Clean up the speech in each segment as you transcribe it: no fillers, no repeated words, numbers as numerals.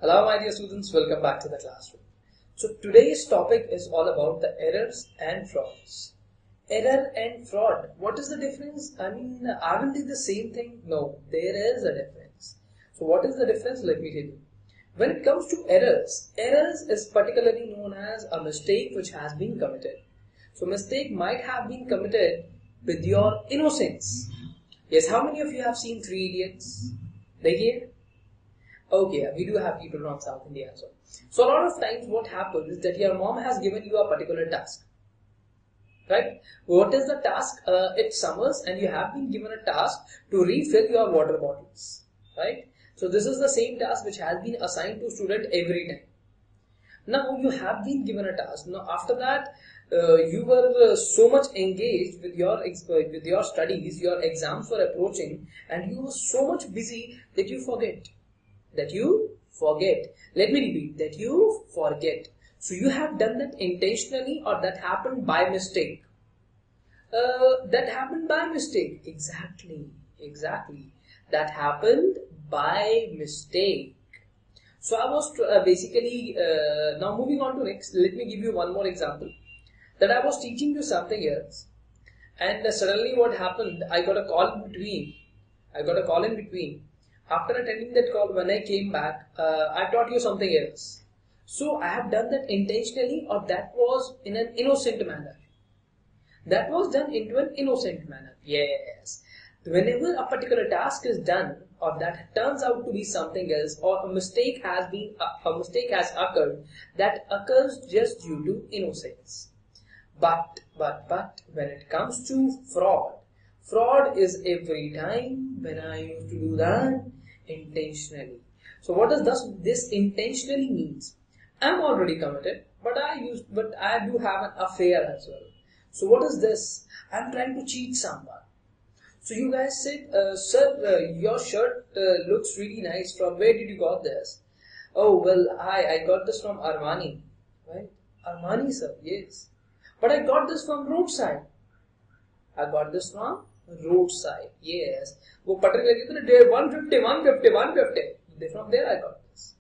Hello my dear students, welcome back to the classroom. So today's topic is all about the errors and frauds. Error and fraud, what is the difference? Aren't they the same thing? No, there is a difference. So what is the difference? Let me tell you. When it comes to errors is particularly known as a mistake which has been committed. So mistake might have been committed with your innocence. Yes, how many of you have seen Three Idiots? Dekhiye? Okay, we do have people from South India as well. So a lot of times what happens is that your mom has given you a particular task. Right? What is the task? It's summers and you have been given a task to refill your water bottles. Right? So this is the same task which has been assigned to student every time. Now you have been given a task. Now after that, you were so much engaged with your studies, your exams were approaching, and you were so much busy that you forget. Let me repeat, that you forget. So you have done that intentionally or that happened by mistake? That happened by mistake. Exactly. That happened by mistake. So I was now moving on to next, let me give you one more example. That I was teaching you something else and suddenly what happened, I got a call in between. After attending that call, when I came back, I taught you something else. So I have done that intentionally or that was in an innocent manner. That was done into an innocent manner. Yes. Whenever a particular task is done or that turns out to be something else or a mistake has occurred, that occurs just due to innocence. But when it comes to fraud is every time when I used to do that intentionally. So what does this intentionally means? I'm already committed, but I do have an affair as well. So what is this? I'm trying to cheat someone. So you guys said, sir, your shirt looks really nice. From where did you got this? Oh well, I got this from Armani, right? Armani, sir, yes. But I got this from roadside. Yes. वो पटक लगी तो 150. From there I got this.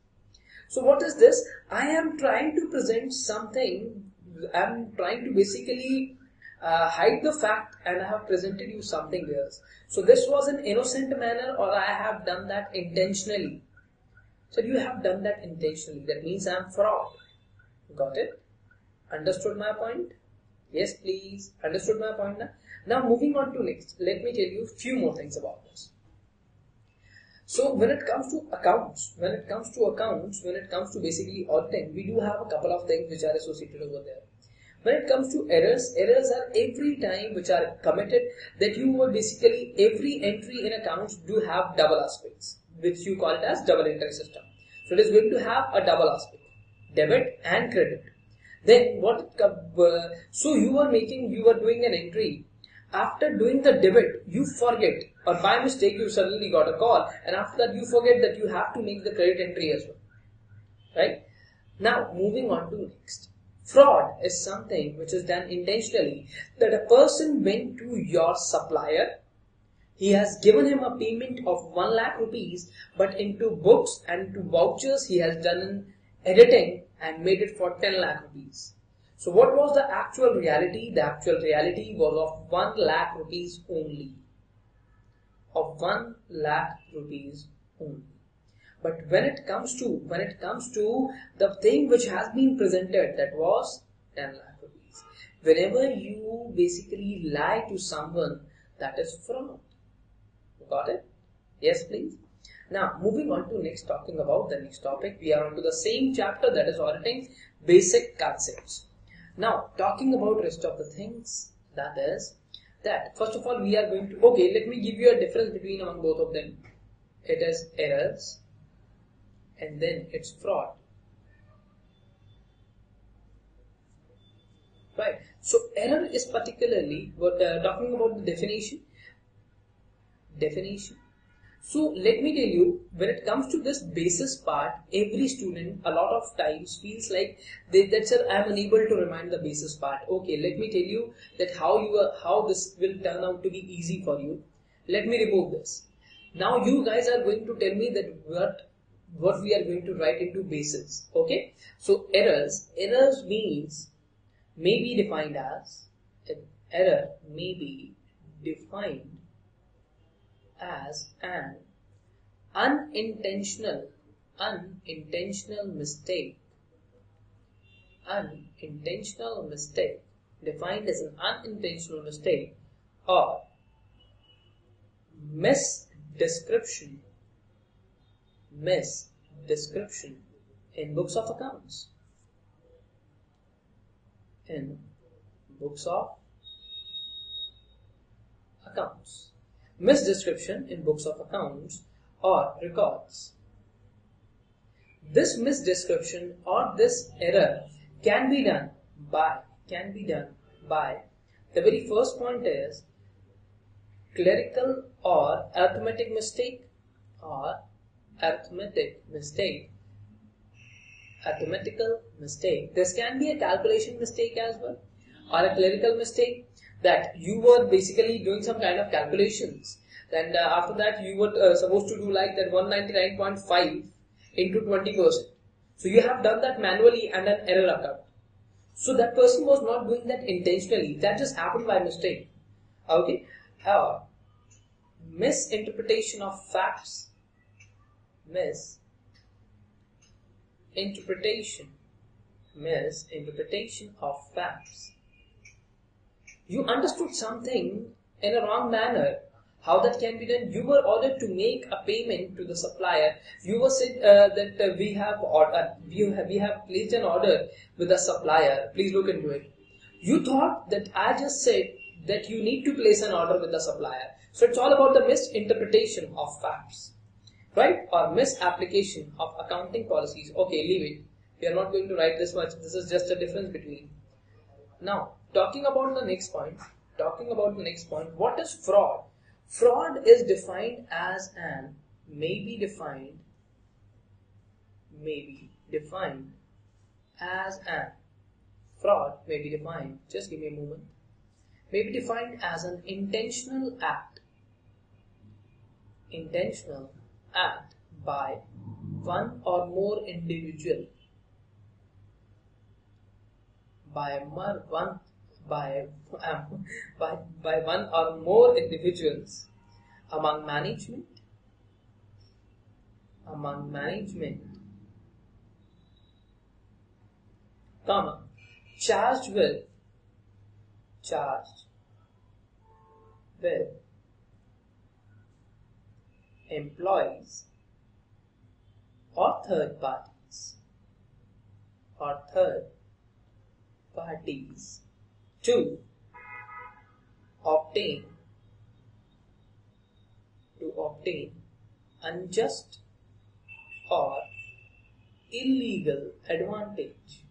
So what is this? I am trying to present something. I am trying to basically hide the fact and I have presented you something else. So this was an innocent manner or I have done that intentionally. So you have done that intentionally. That means I am fraud. Got it? Understood my point? Yes, please. Understood my point now? Now moving on to next, let me tell you a few more things about this. So when it comes to accounts, when it comes to basically auditing, we do have a couple of things which are associated over there. When it comes to errors are every time which are committed that you will basically every entry in accounts do have double aspects, which you call it as double entry system. So it is going to have a double aspect, debit and credit. Then so you were doing an entry. After doing the debit, you forget or by mistake you suddenly got a call and after that you forget that you have to make the credit entry as well. Right? Now moving on to next. Fraud is something which is done intentionally that a person went to your supplier. He has given him a payment of 1 lakh rupees but into books and to vouchers he has done an editing and made it for 10 lakh rupees. So what was the actual reality? The actual reality was of 1 lakh rupees only. But when it comes to the thing which has been presented, that was 10 lakh rupees. Whenever you basically lie to someone, that is fraud. Got it? Yes, please. Now, moving on to talking about the next topic, we are on to the same chapter, that is auditing basic concepts. Now, talking about rest of the things, that is that first of all we are going to, let me give you a difference between among both of them. It is errors and then it's fraud. Right. So error is particularly talking about the definition. So let me tell you, when it comes to this basis part, every student a lot of times feels like that sir, I am unable to remind the basis part. Okay, let me tell you that how this will turn out to be easy for you. Let me remove this. Now you guys are going to tell me that what we are going to write into basis. Okay, so errors means may be defined as, an error may be defined as an unintentional mistake, defined as an unintentional mistake or misdescription in books of accounts. In books of accounts. Misdescription in books of accounts or records. This misdescription or this error can be done by, the very first point is clerical or arithmetic mistake, arithmetical mistake. This can be a calculation mistake as well, or a clerical mistake, that you were basically doing some kind of calculations, and after that you were supposed to do like that 199.5 into 20%. So you have done that manually and an error occurred. So that person was not doing that intentionally, that just happened by mistake. Okay, misinterpretation of facts, misinterpretation of facts. You understood something in a wrong manner. How that can be done? You were ordered to make a payment to the supplier. You were said that we have placed an order with the supplier. Please look into it. You thought that I just said that you need to place an order with the supplier. So it's all about the misinterpretation of facts, right? Or misapplication of accounting policies. Okay, leave it. We are not going to write this much. This is just a difference between. Now, talking about the next point. What is fraud? Fraud is defined as an, may be defined as an, fraud may be defined, just give me a moment, may be defined as an intentional act by one or more individual, by one or more individuals among management, charged with employees or third parties to obtain unjust or illegal advantage.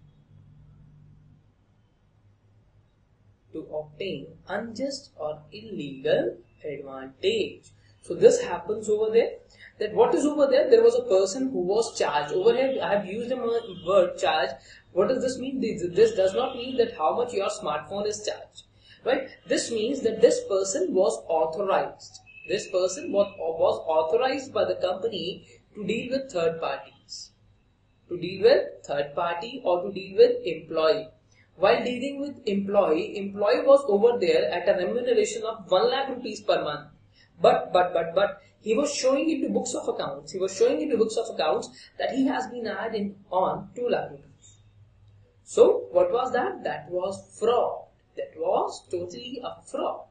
So this happens over there. That what is over there? There was a person who was charged. Over here I have used a word charge. What does this mean? This does not mean that how much your smartphone is charged. Right? This means that this person was authorized. This person was authorized by the company to deal with third parties. Or to deal with employee. While dealing with employee was over there at a remuneration of 1 lakh rupees per month. But he was showing into books of accounts. That he has been added on 2 lakh rupees. So what was that? That was fraud. That was totally a fraud.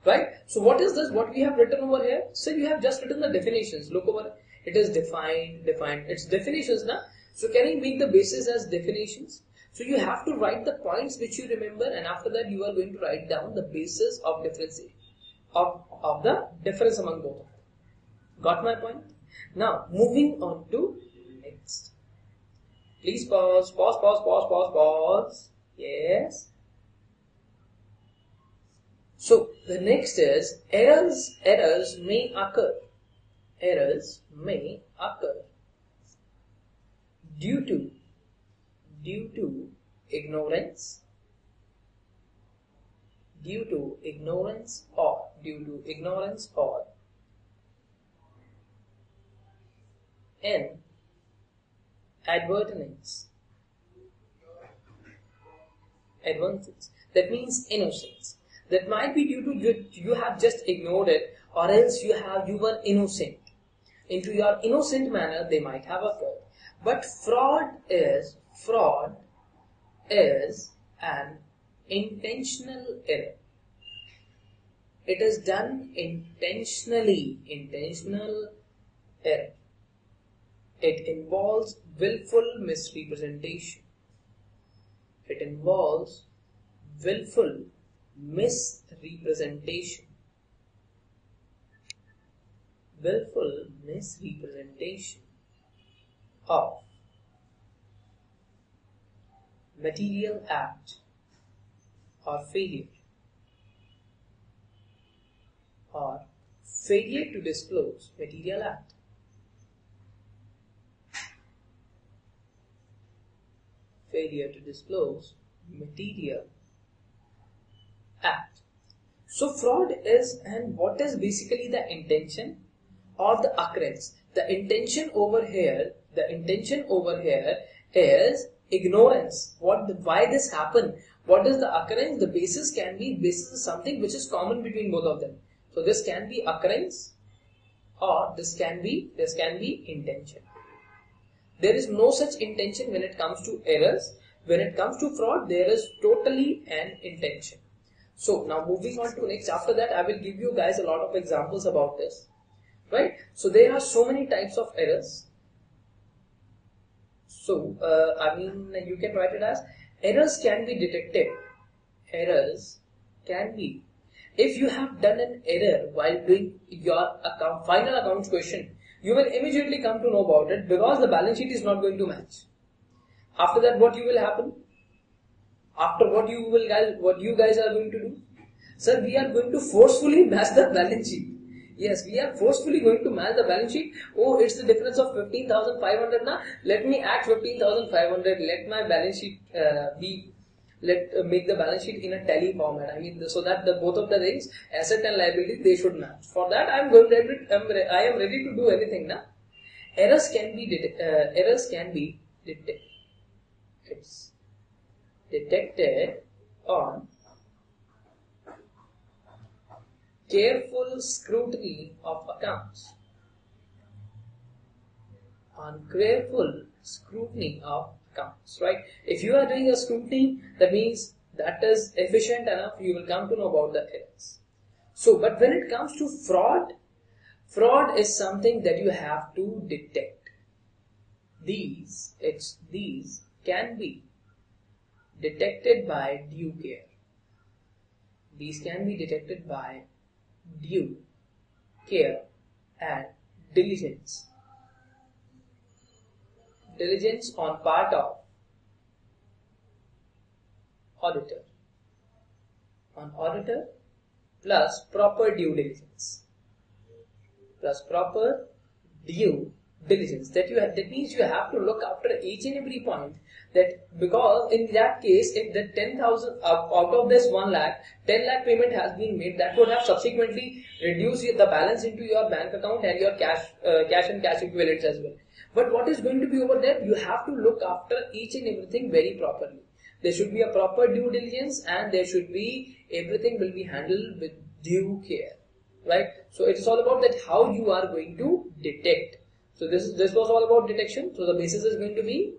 Right? So what is this? What we have written over here? So you have just written the definitions. Look over. It is defined. It's definitions now. So can you make the basis as definitions? So you have to write the points which you remember, and after that you are going to write down the basis of differentiation of the difference among both of them. Got my point? Now moving on to next. Please pause. Yes. So the next is errors may occur. Due to ignorance or in advertenance. Advertenance. That means innocence. That might be due to you have just ignored it, or else you were innocent. Into your innocent manner they might have occurred. But fraud is an intentional error. It is done intentionally. Intentional error. It involves willful misrepresentation. It involves willful misrepresentation. Willful misrepresentation of material act or failure to disclose material act. Failure to disclose material act. So fraud is, and what is basically the intention or the occurrence? The intention over here is ignorance. Why this happened? What is the occurrence? The basis can be something which is common between both of them. So this can be occurrence, or this can be intention. There is no such intention when it comes to errors. When it comes to fraud, there is totally an intention. So now moving on to next. After that, I will give you guys a lot of examples about this. Right? So there are so many types of errors. So you can write it as errors can be detected. Errors can be. If you have done an error while doing your final accounts question, you will immediately come to know about it because the balance sheet is not going to match. After that, what will happen? After what you guys are going to do? Sir, we are going to forcefully match the balance sheet. Yes, we are forcefully going to match the balance sheet. Oh, it's the difference of 15,500 now. Let me add 15,500. Let my balance sheet make the balance sheet in a tally format. So that both of the things, asset and liability, they should match. For that, I am ready to do anything now. Errors can be detected. It's detected on careful scrutiny of accounts. On careful scrutiny of accounts, right? If you are doing a scrutiny, that means that is efficient enough, you will come to know about the errors. So, but when it comes to fraud is something that you have to detect. These can be detected by due care. These can be detected by due care and diligence. Diligence on part of auditor. On auditor plus proper due diligence. Plus proper due diligence. That means you have to look after each and every point. That because in that case, if the 10,000 out of this 1 lakh, 10 lakh payment has been made, that would have subsequently reduced the balance into your bank account and your cash and cash equivalents as well. But what is going to be over there? You have to look after each and everything very properly. There should be a proper due diligence, and there should be everything will be handled with due care, right? So it is all about that how you are going to detect. So this was all about detection. So the basis is going to be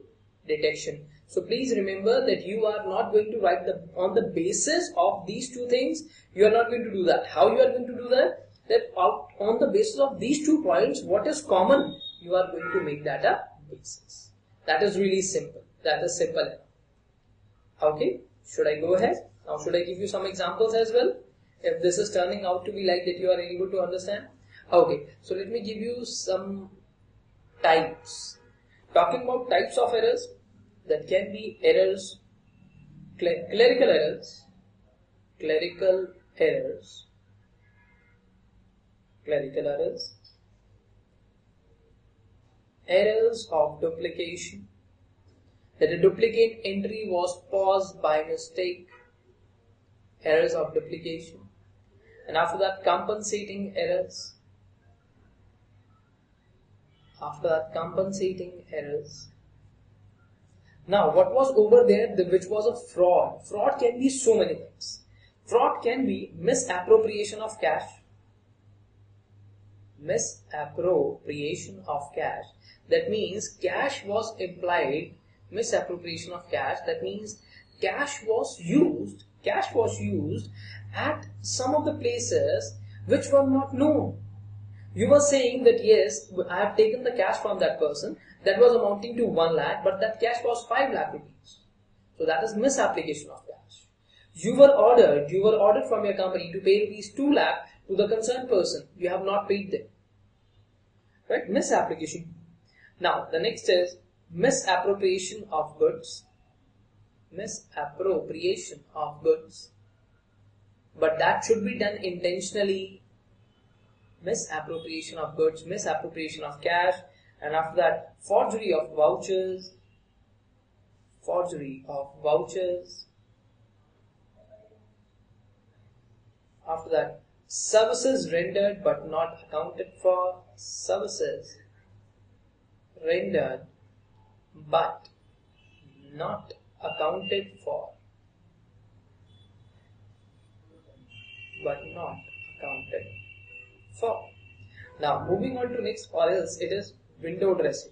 detection. So please remember that you are not going to write on the basis of these two things. You are not going to do that. How you are going to do that? That on the basis of these 2 points, what is common, you are going to make that a basis. That is really simple. That is simple enough. Okay. Should I go ahead? Now should I give you some examples as well? If this is turning out to be like that, you are able to understand. Okay. So let me give you some types. Talking about types of errors, that can be errors, clerical errors, errors of duplication, that a duplicate entry was paused by mistake, errors of duplication, and after that compensating errors, Now, what was over there, which was a fraud? Fraud can be so many things. Fraud can be misappropriation of cash. Misappropriation of cash. That means cash was implied. Misappropriation of cash. That means cash was used at some of the places which were not known. You were saying that yes, I have taken the cash from that person that was amounting to 1 lakh, but that cash was 5 lakh rupees. So that is misapplication of cash. You were ordered from your company to pay rupees 2 lakh to the concerned person. You have not paid them. Right? Misapplication. Now, the next is misappropriation of goods. Misappropriation of goods. But that should be done intentionally. Misappropriation of goods, misappropriation of cash, and after that, forgery of vouchers. Forgery of vouchers. After that, services rendered but not accounted for. Services rendered but not accounted for. But not accounted for. Now, moving on to next, or else it is window dressing.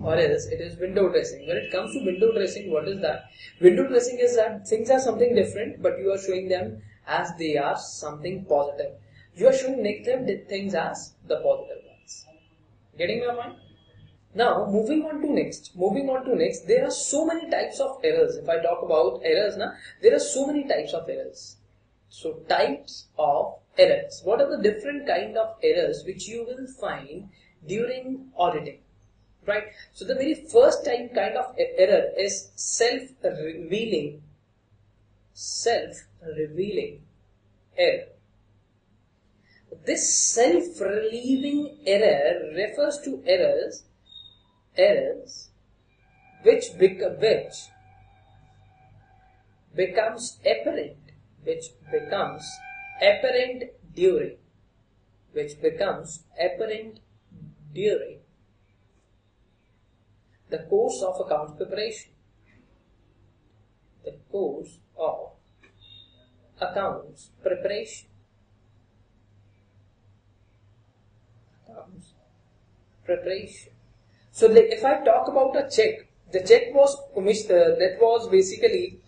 Or else it is window dressing. When it comes to window dressing, what is that? Window dressing is that things are something different, but you are showing them as they are something positive. You are showing negative things as the positive ones. Getting my point? Now, moving on to next, there are so many types of errors. If I talk about errors, there are so many types of errors. So, types of errors. What are the different kind of errors which you will find during auditing? Right? So, the very first kind of error is self-revealing error. This self-relieving error refers to errors which becomes apparent during the course of account preparation. The course of accounts preparation. So if I talk about a check, the check was basically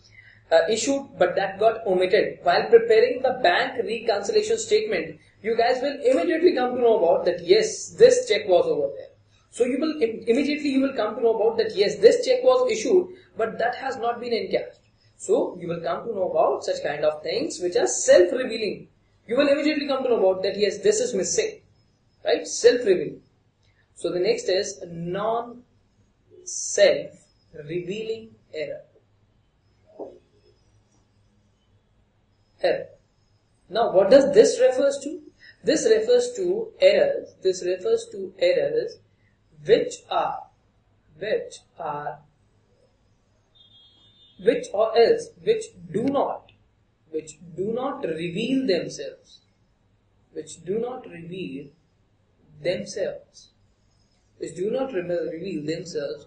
issued, but that got omitted. While preparing the bank reconciliation statement, you guys will immediately come to know about that yes, this check was over there. So you will immediately come to know about that yes, this check was issued, but that has not been encashed. So you will come to know about such kind of things which are self-revealing. You will immediately come to know about that yes, this is missing. Right? Self-revealing. So the next is non-self-revealing error. Now what does this refers to? This refers to errors which do not reveal themselves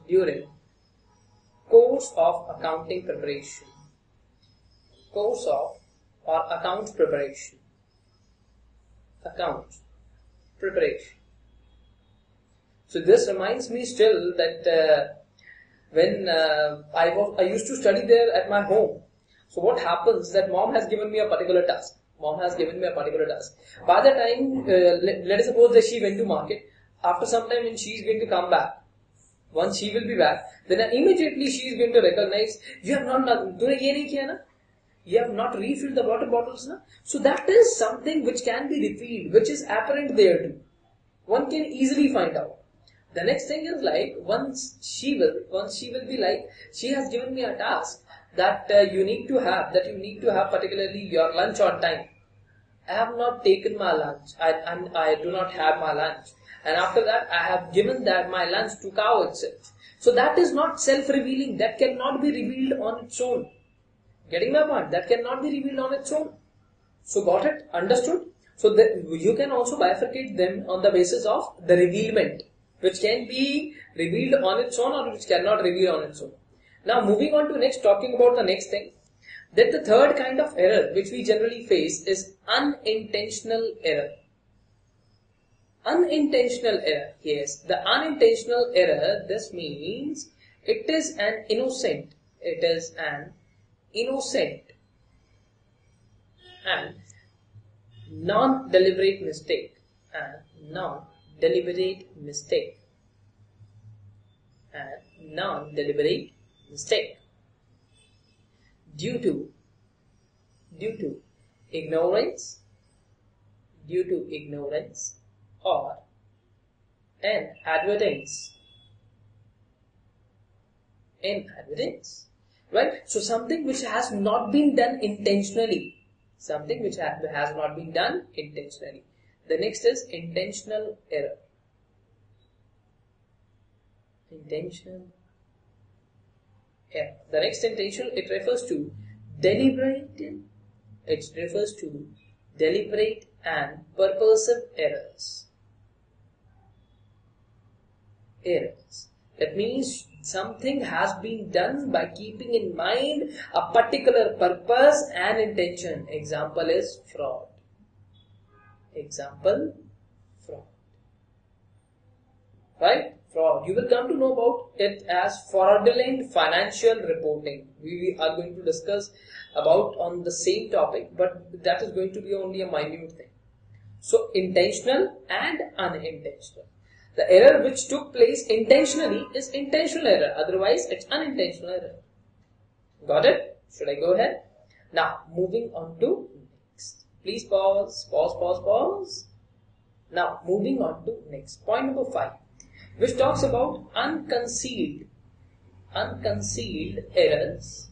during course of accounting preparation. Account preparation. So this reminds me still that when I used to study there at my home. So what happens that mom has given me a particular task. By the time, let us suppose that she went to market. After some time when she is going to come back, once she will be back, then immediately she is going to recognize, you have not refilled the water bottles. So that is something which can be revealed, which is apparent there too. One can easily find out. The next thing is like, once she will be like, she has given me a task that you need to have particularly your lunch on time. I have not taken my lunch. I do not have my lunch. And after that, I have given that my lunch to cow itself. So that is not self-revealing. That cannot be revealed on its own. Getting my point? That cannot be revealed on its own. So got it? Understood? So you can also bifurcate them on the basis of the revealment. which can be revealed on its own or which cannot reveal on its own. Now moving on to next, talking about the next thing, that the third kind of error which we generally face is unintentional error. Unintentional error, yes, the unintentional error, this means it is an innocent and non-deliberate mistake due to ignorance or inadvertence, right? So something which has not been done intentionally, The next is intentional error. The next intentional, it refers to deliberate and purposive errors. That means something has been done by keeping in mind a particular purpose and intention. Example is fraud. Right? Fraud. You will come to know about it as fraudulent financial reporting. We are going to discuss about on the same topic, but that is going to be only a minute thing. So intentional and unintentional. The error which took place intentionally is intentional error. Otherwise, it's unintentional error. Got it? Should I go ahead? Now, moving on to next. Please pause. Now, moving on to next. Point number 5, which talks about unconcealed errors.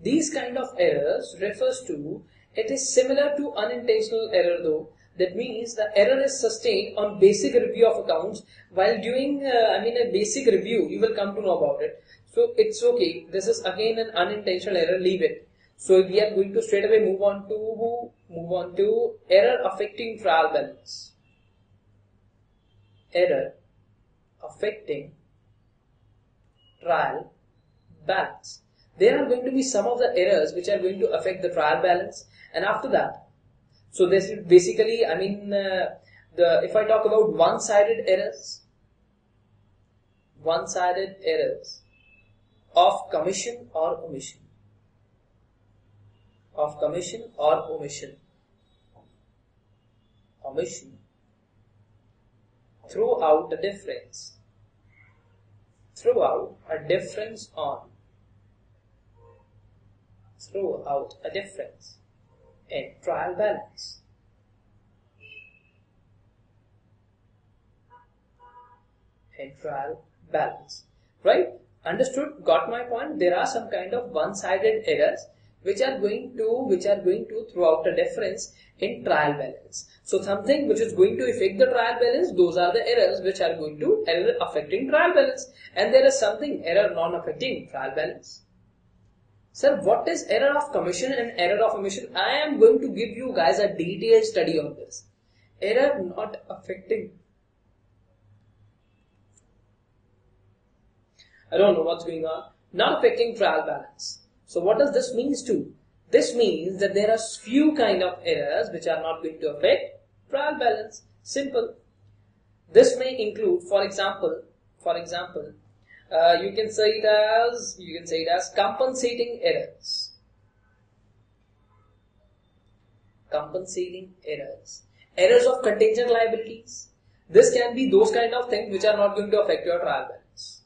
These kind of errors refers to, it is similar to unintentional error though. That means the error is sustained on basic review of accounts. While doing a basic review, you will come to know about it. So it's okay. This is again an unintentional error. Leave it. So we are going to straight away move on to error affecting trial balance. Error affecting trial balance. There are going to be some of the errors which are going to affect the trial balance, and after that. So this is basically, if I talk about one-sided errors of commission or omission. Throughout a difference in trial balance. Right? Understood? Got my point? There are some kind of one-sided errors which are going to throughout a difference in trial balance. So something which is going to affect the trial balance, those are the errors which are going to error affecting trial balance. And there is something error non-affecting trial balance. Sir, what is error of commission and error of omission? I am going to give you guys a detailed study on this. Error not affecting. I don't know what's going on. Not affecting trial balance. So what does this mean to? This means that there are few kind of errors which are not going to affect trial balance. Simple. This may include, for example, you can say it as compensating errors. Errors of contingent liabilities. This can be those kind of things which are not going to affect your trial balance.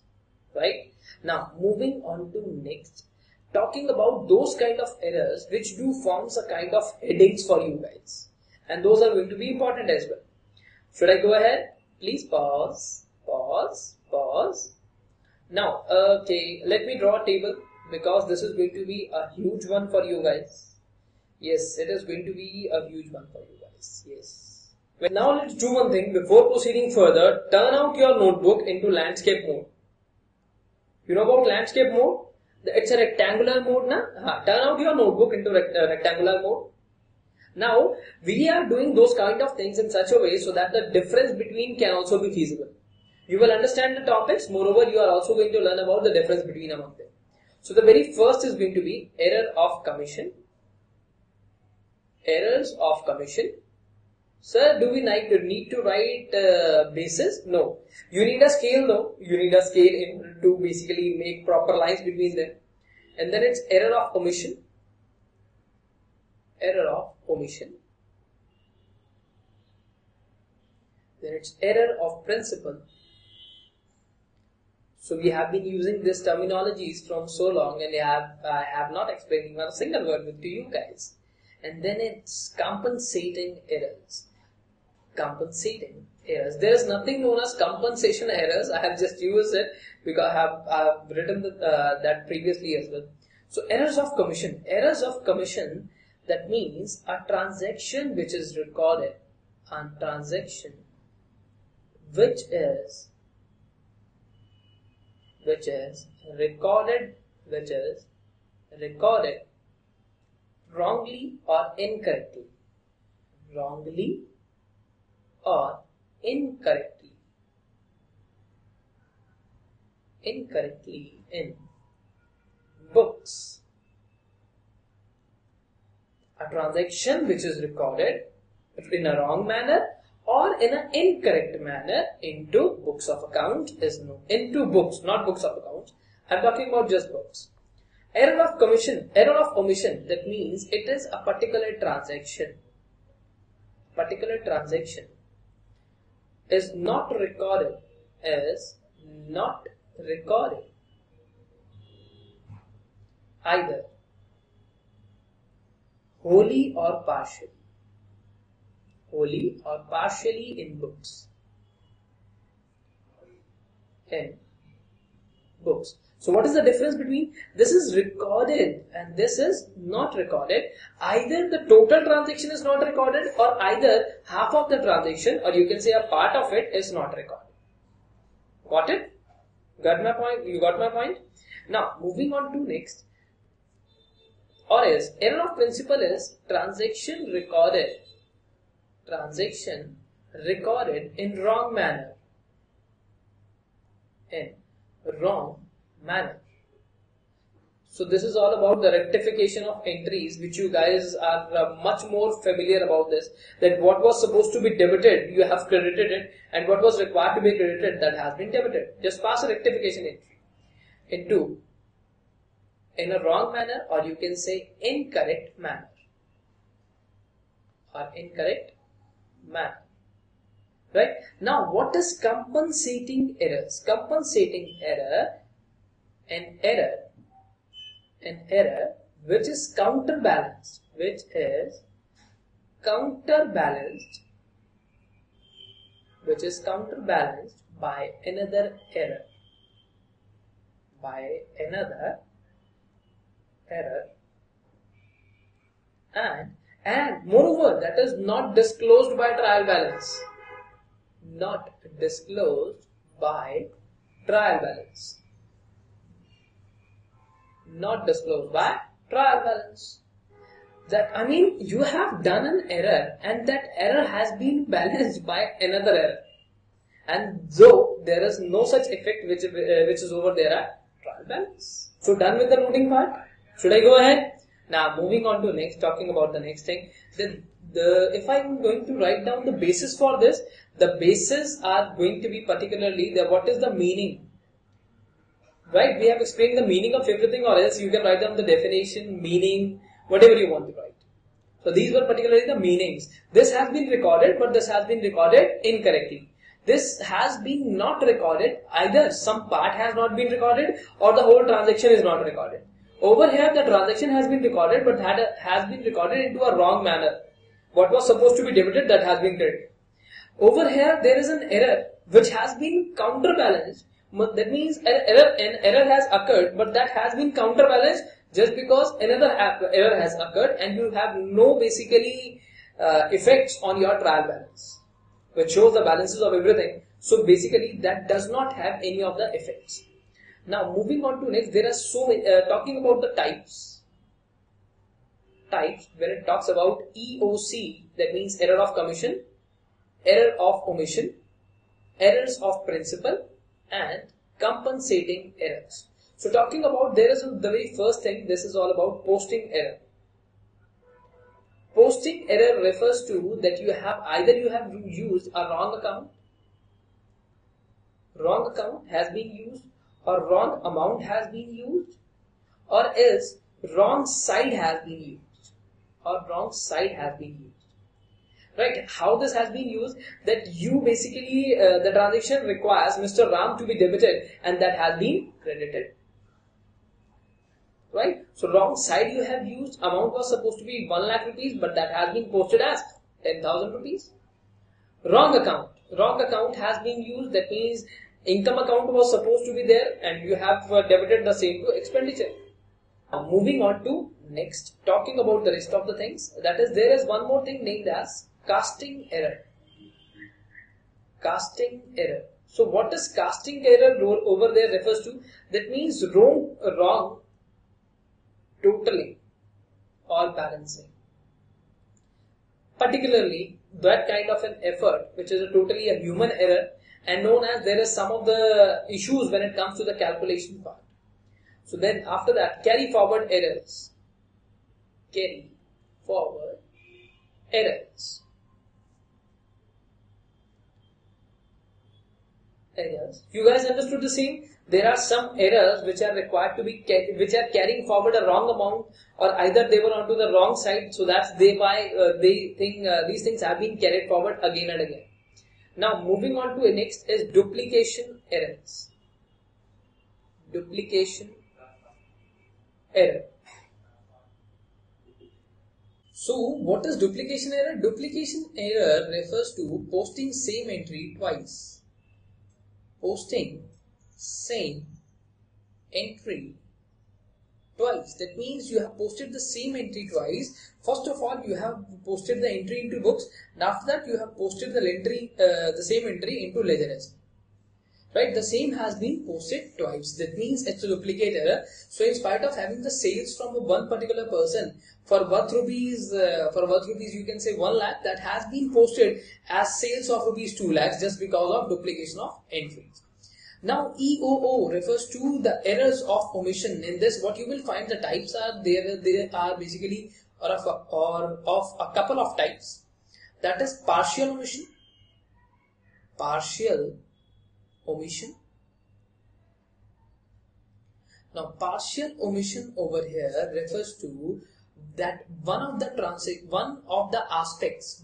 Right? Now, moving on to next. Talking about those kind of errors which do forms a kind of headings for you guys. And those are going to be important as well. Should I go ahead? Please pause. Now, okay, let me draw a table because this is going to be a huge one for you guys. Yes, it is going to be a huge one for you guys. Yes. Well, now let's do one thing before proceeding further. Turn out your notebook into landscape mode. You know about landscape mode? It's a rectangular mode, na? Turn out your notebook into rectangular mode. Now, we are doing those kind of things in such a way so that the difference between can also be feasible. You will understand the topics, moreover you are also going to learn about the difference between among them. So the very first is going to be error of commission. Errors of commission. Sir, do we need to write basis? No. You need a scale though. You need a scale to basically make proper lines between them. And then it's error of omission. Error of omission. Then it's error of principle. So we have been using these terminologies from so long, and I have not explained even a single word to you guys. And then it's compensating errors. Compensating errors. There is nothing known as compensation errors. I have just used it because I have written that previously as well. So errors of commission. Errors of commission, that means a transaction which is recorded, a transaction which is recorded wrongly or incorrectly. Wrongly or incorrectly. Incorrectly in books. A transaction which is recorded in a wrong manner or in an incorrect manner into books of account is known. Into books, not books of accounts. I am talking about just books. Error of commission, error of omission, that means it is a particular transaction. Particular transaction is not recorded, either wholly or partially. Wholly or partially in books. In books. So what is the difference between this is recorded and this is not recorded? Either the total transaction is not recorded, or either half of the transaction, or you can say a part of it, is not recorded. Got it? Got my point? You got my point? Now moving on to next. Or else error of principle is transaction recorded in wrong manner. In wrong manner. So this is all about the rectification of entries, which you guys are much more familiar about this. That what was supposed to be debited, you have credited it, and what was required to be credited, that has been debited. Just pass a rectification entry into in a wrong manner, or you can say incorrect manner. Or incorrect manner. Right? Now what is compensating errors? Compensating error, an error which is counterbalanced, by another error. And moreover, that is not disclosed by trial balance. Not disclosed by trial balance. Not disclosed by trial balance. That, I mean, you have done an error and that error has been balanced by another error. And though there is no such effect which is over there at trial balance. So done with the routing part. Should I go ahead? Now moving on to next, talking about the next thing. Then if I am going to write down the basis for this, the bases are going to be particularly what is the meaning. Right? We have explained the meaning of everything, or else you can write down the definition, meaning, whatever you want to write. So these were particularly the meanings. This has been recorded, but this has been recorded incorrectly. This has been not recorded, either some part has not been recorded or the whole transaction is not recorded. Over here the transaction has been recorded, but that has been recorded into a wrong manner. What was supposed to be debited, that has been credited. Over here there is an error which has been counterbalanced. That means an error has occurred, but that has been counterbalanced just because another error has occurred, and you have no basically effects on your trial balance, which shows the balances of everything. So basically that does not have any of the effects. Now moving on to next, there are so many, talking about the types types when it talks about EOC, that means error of commission, error of omission, errors of principle, and compensating errors. So talking about, there is the very first thing, this is all about posting error. Posting error refers to that you have used a wrong account has been used, or wrong amount has been used, or else wrong side has been used, right? How this has been used, that you basically the transaction requires Mr. Ram to be debited and that has been credited, right? So wrong side you have used, amount was supposed to be 1 lakh rupees but that has been posted as 10,000 rupees. Wrong account has been used, that means income account was supposed to be there and you have debited the same to expenditure. Now moving on to next, talking about the rest of the things, that is, there is one more thing named as casting error. So what does casting error over there refers to? That means wrong totaling or balancing. Particularly that kind of an effort which is totally a human error and known as, there is some of the issues when it comes to the calculation part. So then after that, carry forward errors. You guys understood the same? There are some errors which are required to be, which are carrying forward a wrong amount, or either they were onto the wrong side, so that's thereby they think these things have been carried forward again and again. Now moving on to the next is duplication errors. So what is duplication error? Duplication error refers to posting same entry twice. That means you have posted the same entry twice. First of all, you have posted the entry into books, and after that you have posted the same entry into ledger as well. Right, the same has been posted twice. That means it's a duplicate error. So in spite of having the sales from one particular person for worth rupees, you can say 1 lakh, that has been posted as sales of rupees 2 lakhs just because of duplication of entries. Now EOO refers to the errors of omission. In this, what you will find the types are there are basically of a couple of types. That is partial omission. Now partial omission over here refers to that one of the aspects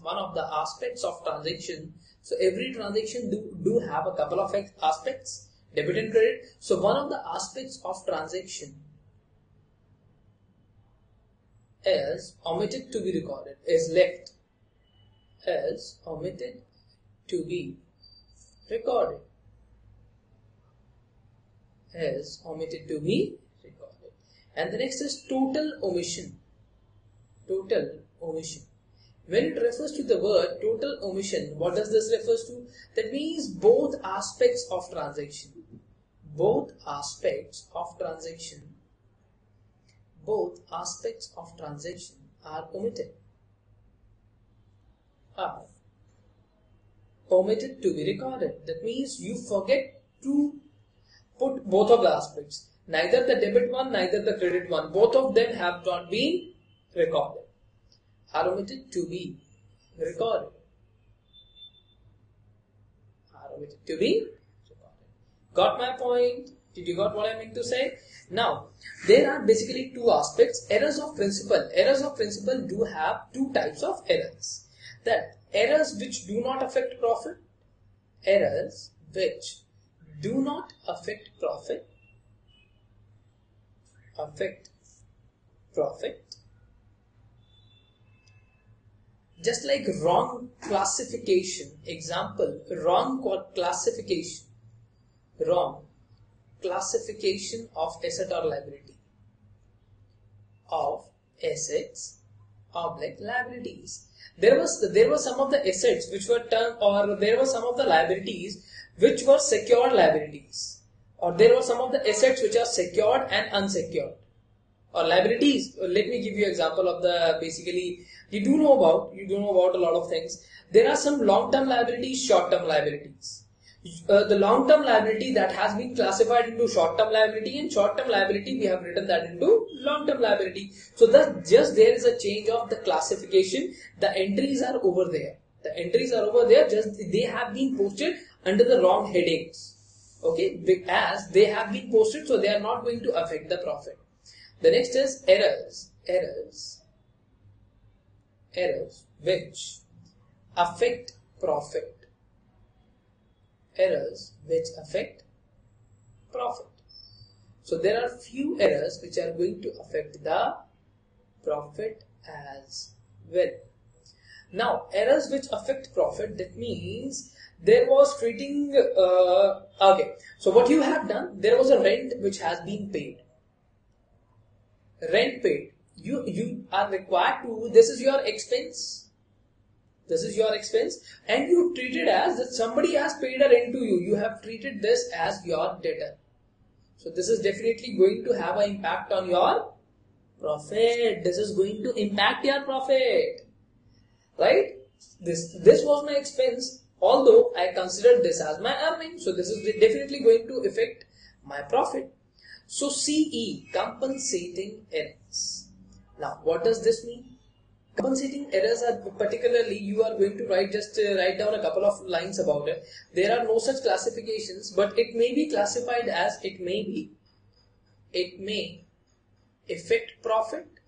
of transaction. So every transaction do have a couple of aspects, debit and credit. So one of the aspects of transaction is omitted to be recorded, is left as omitted to be recorded. And the next is total omission. When it refers to the word total omission, what does this refers to? That means both aspects of transaction are omitted to be recorded. That means you forget to put both of the aspects. Neither the debit one, neither the credit one. Both of them have not been recorded. Are omitted to be recorded. Got my point? Did you got what I meant to say? Now, there are basically two aspects. Errors of principle. Errors of principle do have two types of errors. That errors which do not affect profit. Errors which do not affect profit. Just like wrong classification. Example, wrong classification of asset or liability. Of assets or liabilities. There were some of the assets which were termed, or there were some of the liabilities which were secured liabilities, or there were some of the assets which are secured and unsecured. or liabilities. Let me give you an example of the basically you do know about a lot of things. There are some long-term liabilities, short-term liabilities. The long-term liability that has been classified into short-term liability, and short-term liability we have written that into long-term liability. So that just there is a change of the classification. The entries are over there. The entries are over there. Just they have been posted under the wrong headings. Okay, as they have been posted, so they are not going to affect the profit. The next is errors which affect profit. Errors which affect profit. So there are few errors which are going to affect the profit as well. Now, errors which affect profit, that means there was treating, okay, so what you have done, there was a rent which has been paid. Rent paid. You are required to, this is your expense. This is your expense, and you treat it as that somebody has paid a rent to you. You have treated this as your debtor. So this is definitely going to have an impact on your profit. This is going to impact your profit. Right? This was my expense, although I considered this as my earning. So this is definitely going to affect my profit. So CE, compensating errors. Now what does this mean? Compensating errors are particularly, you are going to write down a couple of lines about it. There are no such classifications, but it may be classified as it may affect profit,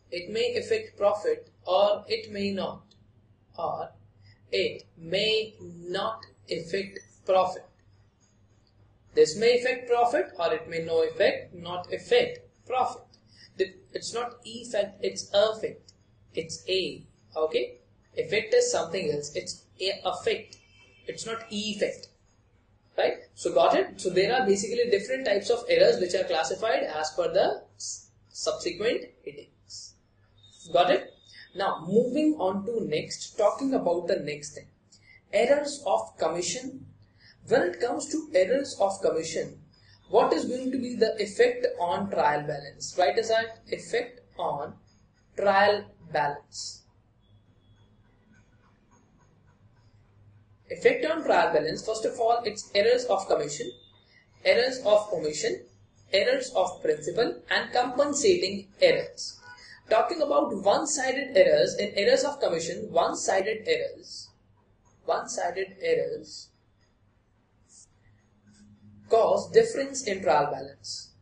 it may affect profit, or it may not, affect profit. This may affect profit, or it may not affect profit. It's not effect, it's affect. It's a, okay? Effect is something else. It's a affect. It's not effect. Right? So got it? So there are basically different types of errors which are classified as per the subsequent headings. Got it? Now moving on to next, talking about the next thing. Errors of commission. When it comes to errors of commission, what is going to be the effect on trial balance? Write as that effect on trial balance. Effect on trial balance, first of all, it's errors of commission, errors of omission, errors of principal, and compensating errors. Talking about one-sided errors, in errors of commission, one-sided errors cause difference in trial balance.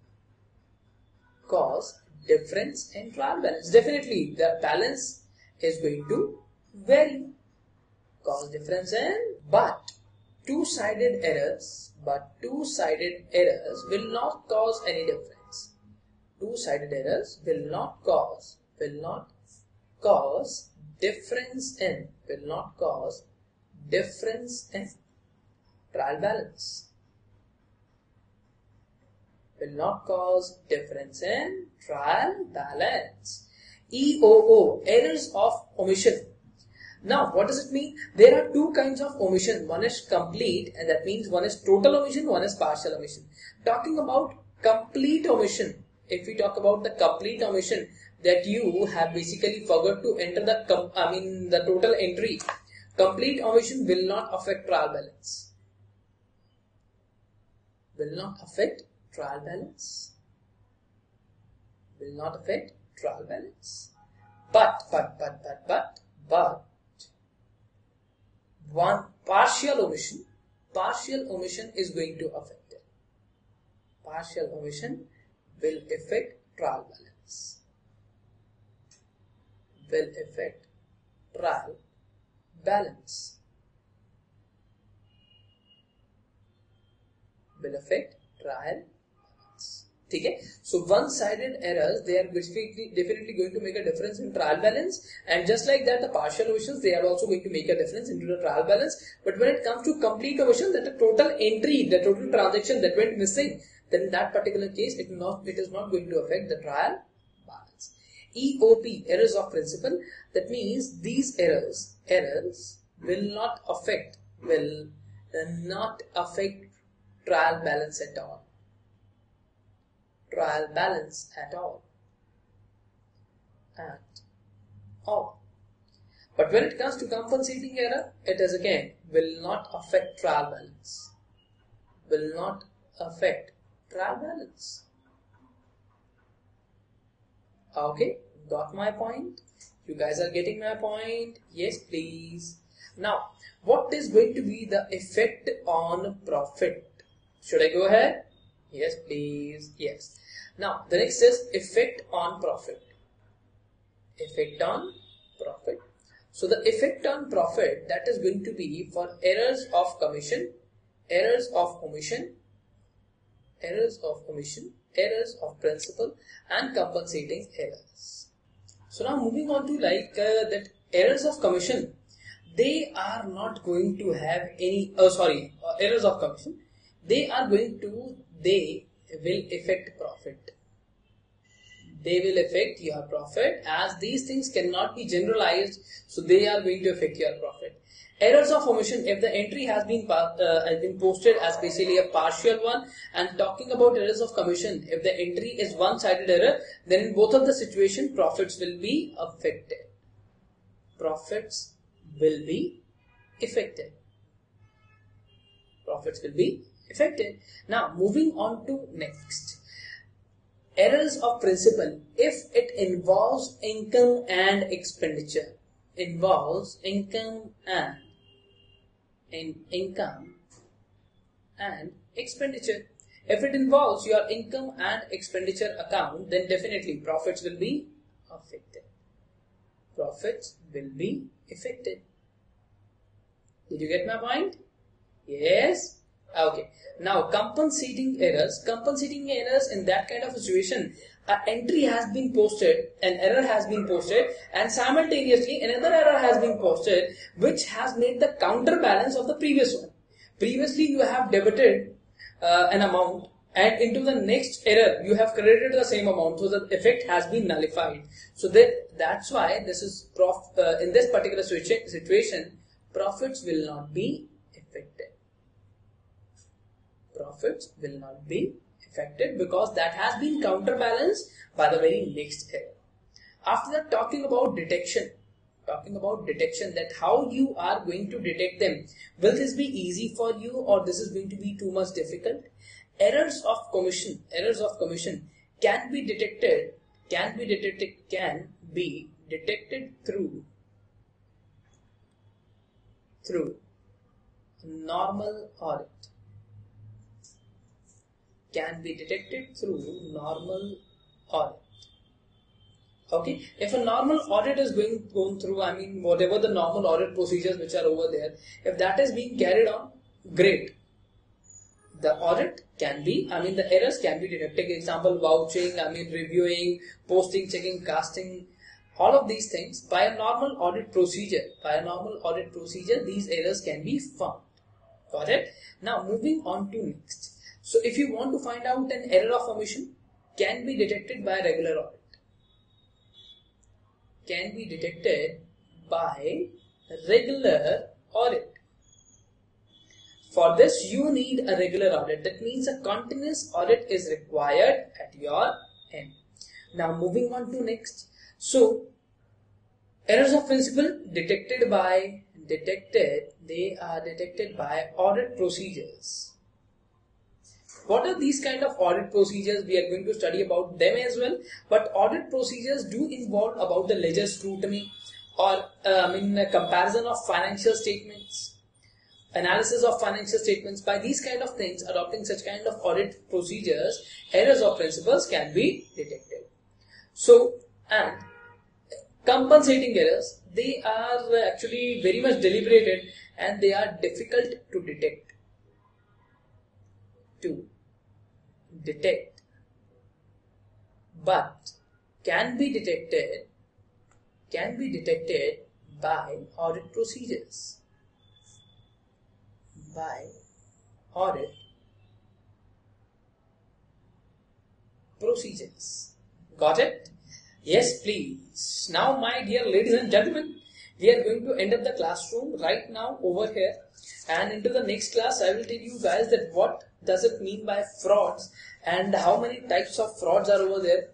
Definitely the balance is going to vary. Cause difference in, but two-sided errors will not cause any difference. Two-sided errors will not cause difference in trial balance. Will not cause difference in trial balance. EOO, errors of omission. Now, what does it mean? There are two kinds of omission. One is complete, and that means one is total omission, one is partial omission. Talking about complete omission, if we talk about the complete omission, that you have basically forgot to enter the total entry. Complete omission will not affect trial balance. Will not affect trial balance. Will not affect trial balance. But one partial omission is going to affect it. Partial omission will affect trial balance. Will affect trial balance. Will affect trial balance. Okay? So one-sided errors, they are definitely going to make a difference in trial balance, and just like that the partial omissions, they are also going to make a difference into the trial balance. But when it comes to complete omission, that the total entry, the total transaction that went missing, then in that particular case it is not going to affect the trial balance. EOP, errors of principle, that means these errors will not affect trial balance at all. trial balance at all. But when it comes to compensating error, it is again will not affect trial balance. Will not affect trial balance. Okay, got my point? You guys are getting my point? Yes, please. Now, what is going to be the effect on profit? Should I go ahead? Yes, please. Yes. Now, the next is effect on profit. Effect on profit. So, the effect on profit, that is going to be for errors of commission, errors of omission, errors of omission, errors of principal, and compensating errors. So now moving on to that errors of commission, they are not going to have any, errors of commission, they will affect profit. They will affect your profit, as these things cannot be generalized, so they are going to affect your profit. Errors of omission, if the entry has been posted as basically a partial one, and talking about errors of commission, if the entry is one-sided error, then in both of the situation, profits will be affected. Profits will be affected. Profits will be affected. Now, moving on to next. Errors of principal, if it involves income and expenditure. Involves income and expenditure. If it involves your income and expenditure account, then definitely profits will be affected. Profits will be affected. Did you get my point? Yes? Okay. Now, compensating errors. Compensating errors, in that kind of situation, an entry has been posted, an error has been posted, and simultaneously another error has been posted, which has made the counterbalance of the previous one. Previously, you have debited an amount, and into the next error, you have credited the same amount, so the effect has been nullified. So that's why this is in this particular situation, profits will not be affected. Profits will not be affected because that has been counterbalanced by the very next error. After that, talking about detection, that how you are going to detect them. Will this be easy for you, or this is going to be too much difficult? Errors of commission can be detected through normal audit. Can be detected through normal audit. Okay, if a normal audit is going through, whatever the normal audit procedures which are over there, if that is being carried on, great. The audit can be, the errors can be detected. Example, vouching, reviewing, posting, checking, casting, all of these things by a normal audit procedure. These errors can be found. Got it? Now, moving on to next. So, if you want to find out an error of omission, can be detected by regular audit. Can be detected by regular audit. For this, you need a regular audit. That means a continuous audit is required at your end. Now, moving on to next. So, errors of principal they are detected by audit procedures. What are these kind of audit procedures? We are going to study about them as well. But audit procedures do involve about the ledger scrutiny, or a comparison of financial statements, analysis of financial statements. By these kind of things, adopting such kind of audit procedures, errors of principles can be detected. So, and compensating errors, they are actually very much deliberated and they are difficult to detect. But can be detected by audit procedures. Got it? Yes, please. Now, my dear ladies and gentlemen, we are going to end up the classroom right now over here, and into the next class I will tell you guys that what does it mean by frauds and how many types of frauds are over there.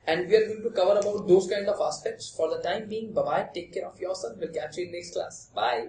And we are going to cover about those kind of aspects. For the time being, bye-bye. Take care of yourself. We'll catch you in next class. Bye.